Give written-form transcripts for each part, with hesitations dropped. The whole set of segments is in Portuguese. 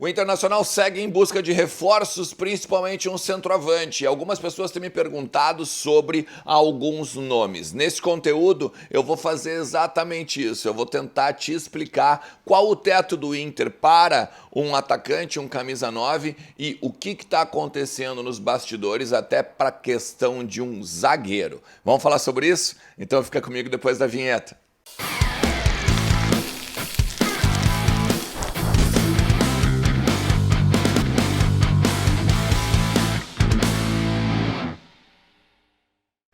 O Internacional segue em busca de reforços, principalmente um centroavante. Algumas pessoas têm me perguntado sobre alguns nomes. Nesse conteúdo, eu vou fazer exatamente isso. Eu vou tentar te explicar qual o teto do Inter para um atacante, um camisa 9 e o que está acontecendo nos bastidores até para a questão de um zagueiro. Vamos falar sobre isso? Então fica comigo depois da vinheta.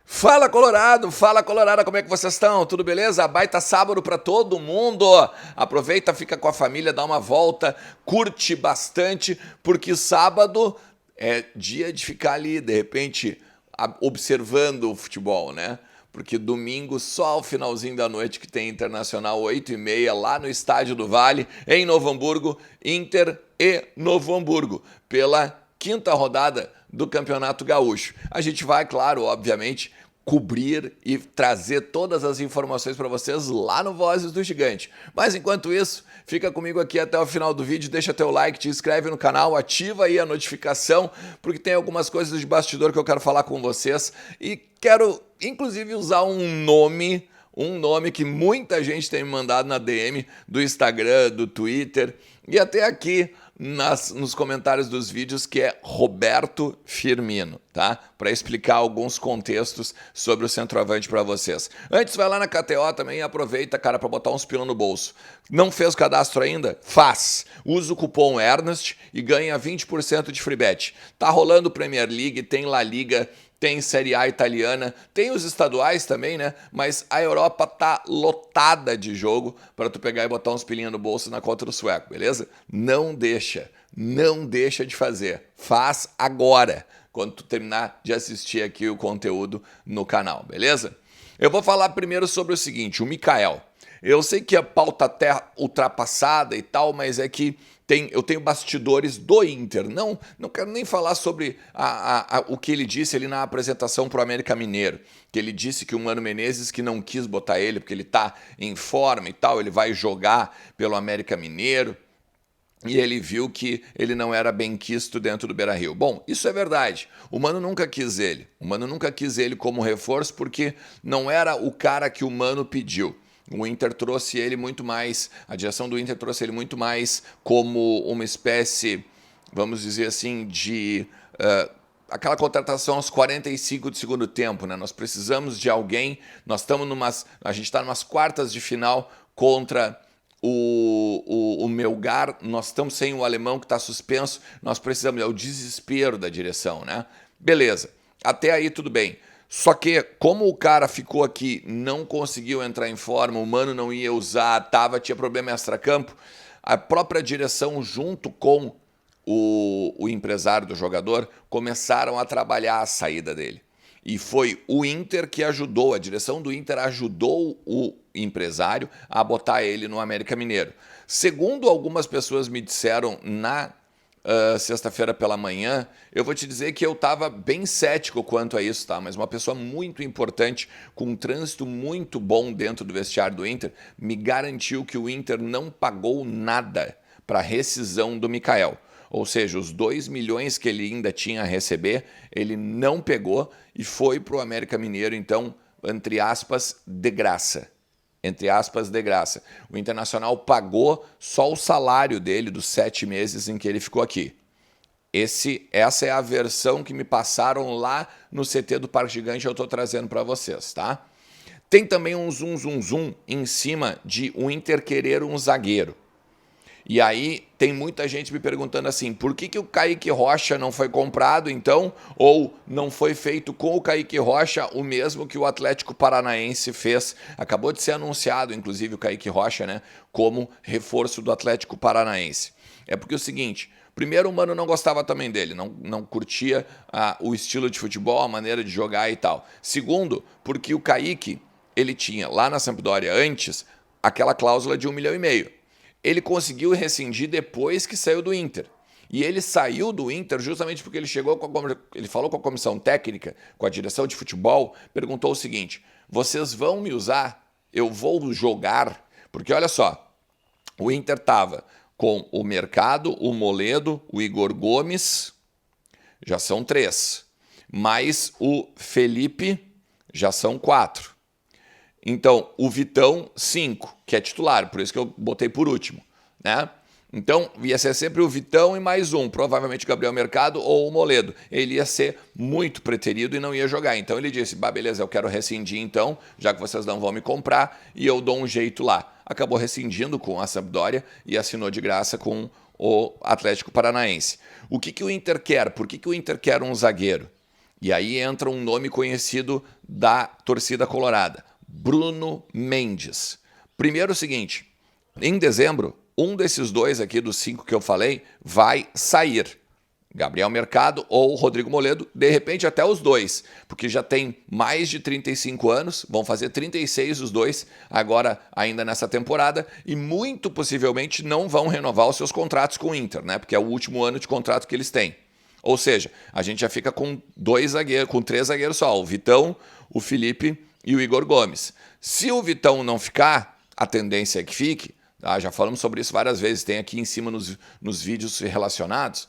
Fala Colorado, como é que vocês estão? Tudo beleza? Baita sábado pra todo mundo. Aproveita, fica com a família, dá uma volta, curte bastante, porque sábado é dia de ficar ali, de repente, observando o futebol, né? Porque domingo, só ao finalzinho da noite que tem Internacional 8h30, lá no Estádio do Vale, em Novo Hamburgo, Inter e Novo Hamburgo, pela quinta rodada do Campeonato Gaúcho. A gente vai, claro, obviamente, cobrir e trazer todas as informações para vocês lá no Vozes do Gigante. Mas enquanto isso, fica comigo aqui até o final do vídeo, deixa teu like, te inscreve no canal, ativa aí a notificação, porque tem algumas coisas de bastidor que eu quero falar com vocês e quero, inclusive, usar um nome que muita gente tem me mandado na DM do Instagram, do Twitter e até aqui nos comentários dos vídeos, que é Roberto Firmino, tá? Para explicar alguns contextos sobre o centroavante para vocês. Antes, vai lá na KTO também e aproveita, cara, para botar uns pila no bolso. Não fez o cadastro ainda? Faz! Usa o cupom ERNEST e ganha 20% de free bet. Tá rolando Premier League, tem La Liga, tem Série A italiana, tem os estaduais também, né? Mas a Europa tá lotada de jogo para tu pegar e botar uns pilinhos no bolso na conta do sueco, beleza? Não deixa de fazer. Faz agora, quando tu terminar de assistir aqui o conteúdo no canal, beleza? Eu vou falar primeiro sobre o seguinte, o Mikael. Eu sei que a pauta até ultrapassada e tal, mas é que eu tenho bastidores do Inter. Não quero nem falar sobre o que ele disse ali na apresentação para o América Mineiro. Que ele disse que o Mano Menezes que não quis botar ele porque ele está em forma e tal, ele vai jogar pelo América Mineiro. E ele viu que ele não era bem quisto dentro do Beira-Rio. Bom, isso é verdade. O Mano nunca quis ele. O Mano nunca quis ele como reforço porque não era o cara que o Mano pediu. O Inter trouxe ele muito mais, a direção do Inter trouxe ele muito mais como uma espécie, vamos dizer assim, de aquela contratação aos 45 do segundo tempo, né? Nós precisamos de alguém, a gente está numas quartas de final contra o Melgar, nós estamos sem o alemão que está suspenso, nós precisamos, é o desespero da direção, né? Beleza, até aí tudo bem. Só que, como o cara ficou aqui, não conseguiu entrar em forma, o Mano não ia usar, tinha problema extracampo, a própria direção, junto com o empresário do jogador, começaram a trabalhar a saída dele. E foi o Inter que ajudou, a direção do Inter ajudou o empresário a botar ele no América Mineiro. Segundo algumas pessoas me disseram na sexta-feira pela manhã, eu vou te dizer que eu estava bem cético quanto a isso, tá? Mas uma pessoa muito importante, com um trânsito muito bom dentro do vestiário do Inter, me garantiu que o Inter não pagou nada para a rescisão do Mikael. Ou seja, os 2 milhões que ele ainda tinha a receber, ele não pegou e foi para o América Mineiro, então, entre aspas, de graça. Entre aspas, de graça. O Internacional pagou só o salário dele dos 7 meses em que ele ficou aqui. Essa é a versão que me passaram lá no CT do Parque Gigante, eu estou trazendo para vocês, tá? Tem também um zoom em cima de o Inter querer um zagueiro. E aí tem muita gente me perguntando assim, por que o Kaique Rocha não foi comprado então? Ou não foi feito com o Kaique Rocha o mesmo que o Atlético Paranaense fez? Acabou de ser anunciado, inclusive, o Kaique Rocha, né, como reforço do Atlético Paranaense. É porque é o seguinte, primeiro o Mano não gostava também dele, não curtia o estilo de futebol, a maneira de jogar e tal. Segundo, porque o Kaique, ele tinha lá na Sampdoria antes aquela cláusula de 1,5 milhão. Ele conseguiu rescindir depois que saiu do Inter. E ele saiu do Inter justamente porque ele falou com a comissão técnica, com a direção de futebol, perguntou o seguinte, vocês vão me usar? Eu vou jogar? Porque olha só, o Inter estava com o Mercado, o Moledo, o Igor Gomes, já são 3. Mais o Felipe, já são 4. Então, o Vitão, 5, que é titular, por isso que eu botei por último, né? Então, ia ser sempre o Vitão e mais um, provavelmente o Gabriel Mercado ou o Moledo. Ele ia ser muito preterido e não ia jogar. Então ele disse, beleza, eu quero rescindir então, já que vocês não vão me comprar, e eu dou um jeito lá. Acabou rescindindo com a Sampdoria e assinou de graça com o Atlético Paranaense. O que o Inter quer? Por que o Inter quer um zagueiro? E aí entra um nome conhecido da torcida colorada, Bruno Mendes. Primeiro o seguinte, em dezembro, um desses dois aqui, dos 5 que eu falei, vai sair. Gabriel Mercado ou Rodrigo Moledo, de repente até os dois, porque já tem mais de 35 anos, vão fazer 36 os dois agora ainda nessa temporada e muito possivelmente não vão renovar os seus contratos com o Inter, né? Porque é o último ano de contrato que eles têm. Ou seja, a gente já fica com 2 zagueiros, com 3 zagueiros só, o Vitão, o Felipe e o Igor Gomes. Se o Vitão não ficar, a tendência é que fique. Já falamos sobre isso várias vezes, tem aqui em cima nos vídeos relacionados,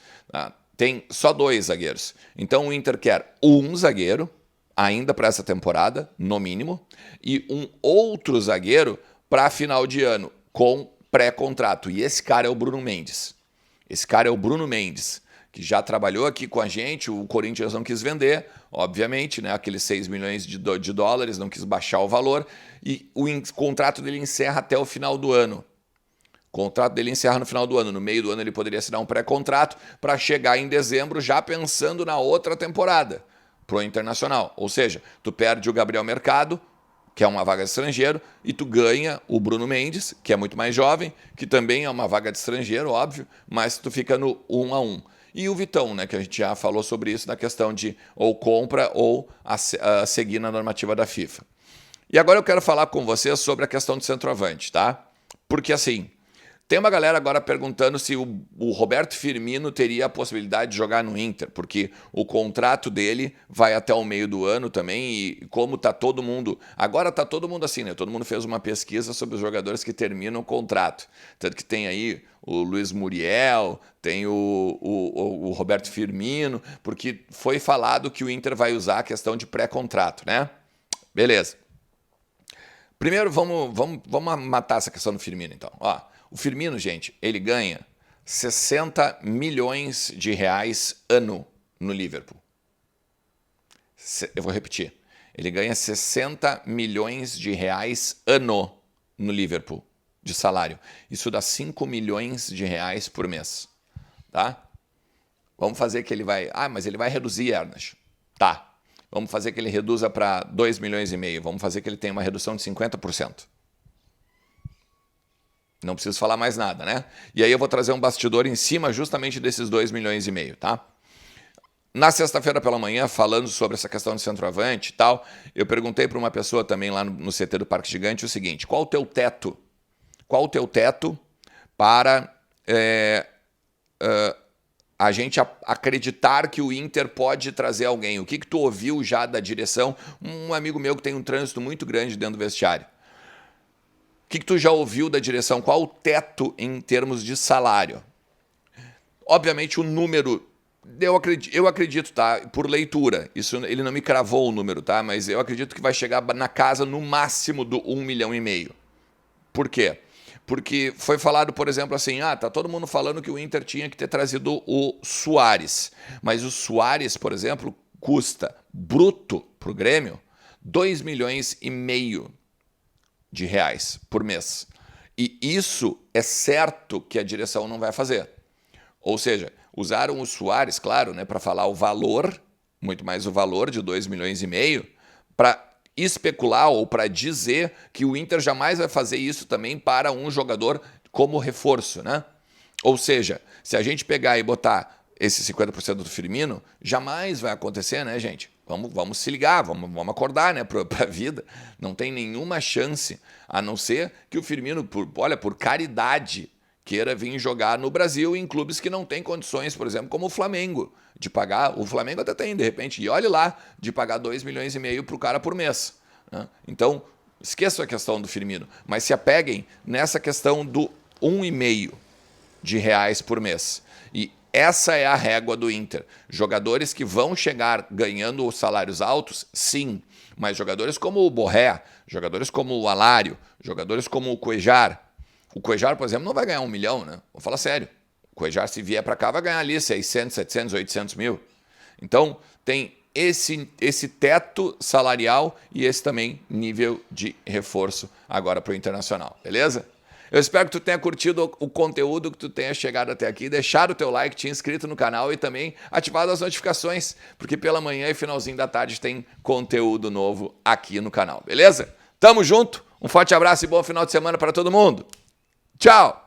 tem só 2 zagueiros. Então o Inter quer um zagueiro, ainda para essa temporada, no mínimo, e um outro zagueiro para final de ano, com pré-contrato. E esse cara é o Bruno Mendes. Esse cara é o Bruno Mendes, que já trabalhou aqui com a gente, o Corinthians não quis vender, obviamente, né? Aqueles 6 milhões de dólares, não quis baixar o valor, e o contrato dele encerra até o final do ano. O contrato dele encerra no final do ano. No meio do ano ele poderia assinar um pré-contrato para chegar em dezembro já pensando na outra temporada pro Internacional. Ou seja, tu perde o Gabriel Mercado, que é uma vaga de estrangeiro, e tu ganha o Bruno Mendes, que é muito mais jovem, que também é uma vaga de estrangeiro, óbvio, mas tu fica no 1-1. E o Vitão, né, que a gente já falou sobre isso na questão de ou compra ou seguir na normativa da FIFA. E agora eu quero falar com vocês sobre a questão do centroavante, tá? Porque assim, tem uma galera agora perguntando se o Roberto Firmino teria a possibilidade de jogar no Inter, porque o contrato dele vai até o meio do ano também, e como tá todo mundo... Agora tá todo mundo assim, né? Todo mundo fez uma pesquisa sobre os jogadores que terminam o contrato. Tanto que tem aí o Luiz Muriel, tem o Roberto Firmino, porque foi falado que o Inter vai usar a questão de pré-contrato, né? Beleza. Primeiro, vamos matar essa questão do Firmino, então. Ó, o Firmino, gente, ele ganha 60 milhões de reais ano no Liverpool. Eu vou repetir. Ele ganha 60 milhões de reais ano no Liverpool de salário. Isso dá 5 milhões de reais por mês. Tá? Vamos fazer que ele vai... mas ele vai reduzir, Ernest. Tá. Vamos fazer que ele reduza para 2 milhões e meio. Vamos fazer que ele tenha uma redução de 50%. Não preciso falar mais nada, né? E aí eu vou trazer um bastidor em cima justamente desses 2 milhões e meio, tá? Na sexta-feira pela manhã, falando sobre essa questão do centroavante e tal, eu perguntei para uma pessoa também lá no CT do Parque Gigante o seguinte, qual o teu teto? Qual o teu teto para a gente acreditar que o Inter pode trazer alguém? O que tu ouviu já da direção? Um amigo meu que tem um trânsito muito grande dentro do vestiário. O que tu já ouviu da direção? Qual o teto em termos de salário? Obviamente o número, eu acredito, tá? Por leitura, isso ele não me cravou o número, tá? Mas eu acredito que vai chegar na casa no máximo do 1,5 milhão. Por quê? Porque foi falado, por exemplo, assim, tá todo mundo falando que o Inter tinha que ter trazido o Suárez. Mas o Suárez, por exemplo, custa bruto pro Grêmio 2,5 milhões de reais por mês. E isso é certo que a direção não vai fazer. Ou seja, usaram o Suárez, claro, né, para falar o valor, muito mais o valor de 2,5 milhões, para especular ou para dizer que o Inter jamais vai fazer isso também para um jogador como reforço, né? Ou seja, se a gente pegar e botar esse 50% do Firmino, jamais vai acontecer, né, gente? Vamos se ligar, vamos acordar, né, para a vida. Não tem nenhuma chance, a não ser que o Firmino, por caridade, queira vir jogar no Brasil em clubes que não têm condições, por exemplo, como o Flamengo, de pagar. O Flamengo até tem, de repente, e olhe lá, de pagar 2,5 milhões para o cara por mês. Né? Então, esqueçam a questão do Firmino, mas se apeguem nessa questão do 1,5. de reais por mês. E essa é a régua do Inter. Jogadores que vão chegar ganhando salários altos, sim. Mas jogadores como o Borré, jogadores como o Alário, jogadores como o Cuejar. O Cuejar, por exemplo, não vai ganhar 1 milhão, né? Vou falar sério. O Cuejar, se vier para cá, vai ganhar ali 600, 700, 800 mil. Então, tem esse teto salarial e esse também nível de reforço agora para o Internacional, beleza? Eu espero que tu tenha curtido o conteúdo, que tu tenha chegado até aqui, deixado o teu like, te inscrito no canal e também ativado as notificações, porque pela manhã e finalzinho da tarde tem conteúdo novo aqui no canal, beleza? Tamo junto, um forte abraço e bom final de semana para todo mundo. Tchau!